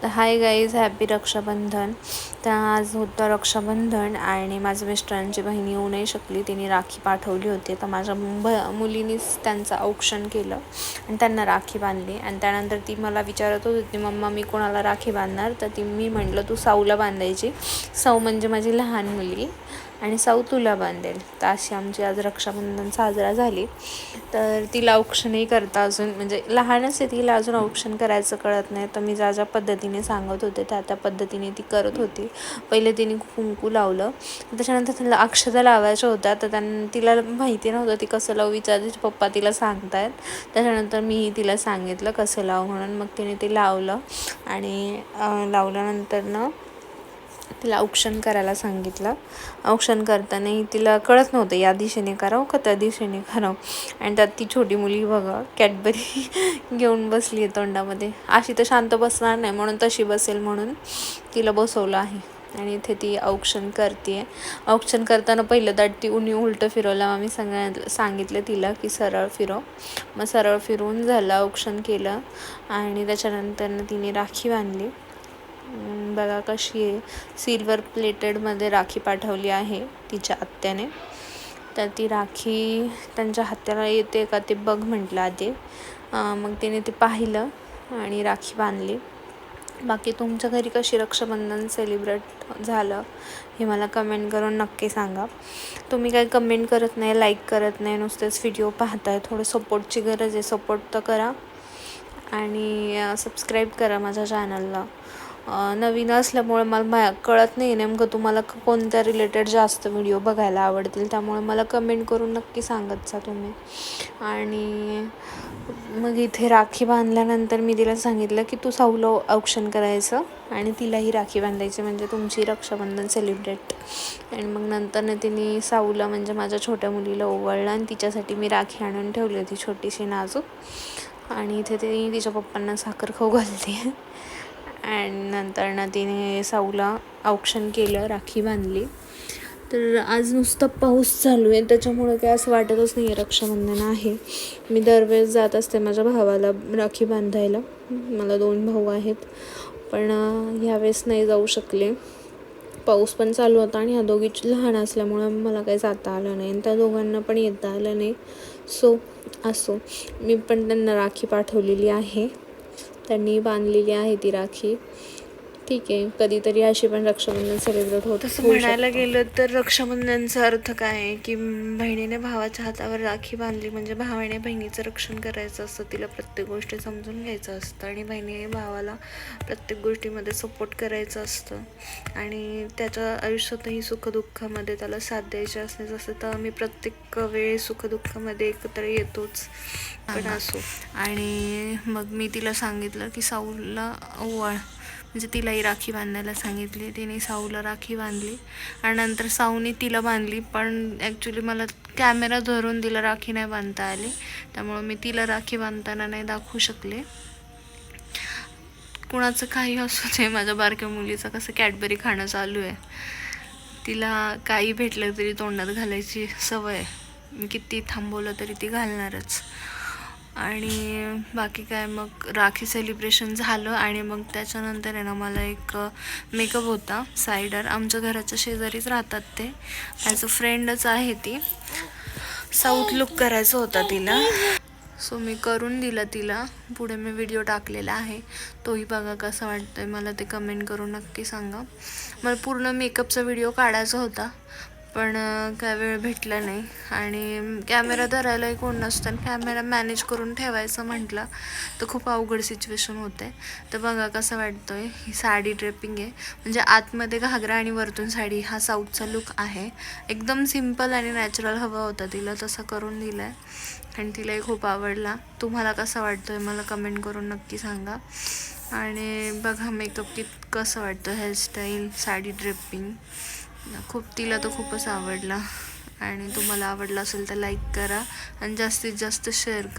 तर hi guys, happy Rakshabandhan. तर आज होतं रक्षाबंधन आणि माझ्या मिस्टरांची बहीण येऊ नाही शकली, तिने राखी पाठवली होती. तर माझ्या मुलीनीच त्यांचं औक्षण केलं आणि त्यांना राखी बांधली. आणि त्यानंतर ती मला विचारत होती, मम्मा मी कोणाला राखी बांधणार? तर मी म्हटलं तू साऊला बांधायची. साऊ म्हणजे माझी लहान मुलगी आणि साऊ तुला बांधेल. तर अशी आमची आज रक्षाबंधन साजरा झाली. तर तिला औक्षणही करता अजून म्हणजे लहानच आहे, तिला अजून औक्षण करायचं कळत नाही. तर मी ज्या पद्धतीने सांगत होते त्या पद्धतीने ती करत होती. पहिले तिने कुंकू लावलं, त्याच्यानंतर तिला अक्षता लावायच्या होत्या. तर तिला माहिती नव्हतं ती कसं लावू, विचारते पप्पा तिला सांगतायत. त्याच्यानंतर मी तिला सांगितलं कसं लाव म्हणून. मग तिने ते लावलं आणि लावल्यानंतर तिला औक्षण करायला सांगितलं. औक्षण करतानाही तिला कळत नव्हतं या दिशेने करावं का त्या दिशेने करावं. आणि त्यात ती छोटी मुली बघा कॅडबरी घेऊन बसली आहे तोंडामध्ये. अशी तर शांत बसणार नाही, म्हणून तशी बसेल म्हणून तिला बसवलं आहे. आणि इथे ती औक्षण करते. औक्षण करताना पहिलं दाट ती उलटं फिरवलं. आम्ही सांगितलं तिला की सरळ फिरव. मग सरळ फिरवून झालं, औक्षण केलं आणि त्याच्यानंतर तिने राखी बांधली. बघा कशी आहे, सिल्वर प्लेटेडमध्ये राखी पाठवली आहे तिच्या आत्याने. तर ती राखी त्यांच्या हाताला येते का ते बघ म्हटलं आधी. मग तिने ते पाहिलं आणि राखी बांधली. बाकी तुमच्या घरी कशी रक्षाबंधन सेलिब्रेट झालं हे मला कमेंट करून नक्की सांगा. तुम्ही काही कमेंट करत नाही, लाईक करत नाही, नुसतेच व्हिडिओ पाहताय. थोडं सपोर्टची गरज आहे, सपोर्ट तर करा आणि सबस्क्राईब करा माझ्या चॅनलला. नवीन असल्यामुळे मला कळत नाही नेमकं तुम्हाला कोणत्या रिलेटेड जास्त व्हिडिओ बघायला आवडतील. त्यामुळे मला कमेंट करून नक्की सांगत जा तुम्ही. आणि मग इथे राखी बांधल्यानंतर मी तिला सांगितलं की तू साऊला औक्षण करायचं आणि तिलाही राखी बांधायची, म्हणजे तुमची रक्षाबंधन सेलिब्रेट. आणि मग नंतर तिने साऊला म्हणजे माझ्या छोट्या मुलीला ओवाळलं आणि तिच्यासाठी मी राखी आणून ठेवली होती छोटीशी नाजूक. आणि इथे ते तिच्या पप्पांना साखर खाऊ घालते. आणि नंतर तिने साऊला औक्षण केलं, राखी बांधली. तर आज नुसतं पाऊस चालू आहे, त्याच्यामुळं काय असं वाटतच नाही आहे रक्षाबंधन आहे. मी दरवेळेस जात असते माझ्या भावाला राखी बांधायला. मला 2 भाऊ आहेत, पण ह्यावेळेस नाही जाऊ शकले. पाऊस पण चालू होता आणि ह्या दोघी लहान असल्यामुळं मला काही जाता आलं नाही आणि त्या दोघांना पण येता आलं नाही. असो मी पण त्यांना राखी पाठवलेली आहे, त्यांनी बांधलेली आहे ती राखी. ठीक आहे, कधीतरी अशी पण रक्षाबंधन सेलिब्रेट होत. तसं म्हणायला गेलं तर रक्षाबंधनचा अर्थ काय आहे की बहिणीने भावाच्या हातावर राखी बांधली म्हणजे भावाने बहिणीचं रक्षण करायचं असतं, तिला प्रत्येक गोष्टी समजून घ्यायचं असतं आणि बहिणीने भावाला प्रत्येक गोष्टीमध्ये सपोर्ट करायचं असतं आणि त्याच्या आयुष्यातही सुखदुःखामध्ये त्याला साथ द्यायची असते. जसं तर आम्ही प्रत्येक वेळी सुखदुःखामध्ये एकत्र येतोच. पण असो. आणि मग मी तिला सांगितलं की साऊला ओवाळ, म्हणजे तिलाही राखी बांधायला सांगितली. तिने साऊला राखी बांधली आणि नंतर साऊने तिला बांधली. पण ॲक्च्युली मला कॅमेरा धरून तिला राखी नाही बांधता आली, त्यामुळं मी तिला राखी बांधताना नाही दाखवू शकले. कुणाचं काही असू दे, माझ्या बारक्या मुलीचं कसं कॅडबरी खाणं चालू आहे. तिला काही भेटलं तरी तोंडात घालायची सवय आहे. मी किती थांबवलं तरी ती घालणारच. आणि बाकी काय, मग राखी सेलिब्रेशन झालं आणि मग त्याच्यानंतर आहे ना मला एक मेकअप होता सायडर. आमच्या घराच्या शेजारीच राहतात ते, ॲज अ फ्रेंडच आहे ती. साऊथ लुक करायचं होता तिला, सो मी करून दिलं तिला. पुढे मी व्हिडिओ टाकलेला आहे, तोही बघा कसा वाटतोय मला ते कमेंट करून नक्की सांगा. मला पूर्ण मेकअपचा व्हिडिओ काढायचा होता पण काय वेळ भेटला नाही आणि कॅमेरा धरायलाही कोण नसतं. कॅमेरा मॅनेज करून ठेवायचं म्हटलं तर खूप अवघड सिच्युएशन होते. तर बघा कसं वाटतोय. ही साडी ड्रेपिंग आहे, म्हणजे आतमध्ये घागरा आणि वरतून साडी, हा साऊथचा लुक आहे. एकदम सिम्पल आणि नॅचरल हवा होता तिला, तसा करून दिला आहे आणि तिलाही खूप आवडला. तुम्हाला कसा वाटतोय मला कमेंट करून नक्की सांगा. आणि बघा मेकअप कसं वाटतं, हेअरस्टाईल, साडी ड्रेपिंग, तिला तर खूपच आवडला. आणि तुम्हाला आवडला असेल तर लाईक करा आणि जास्तीत जास्त शेअर करा.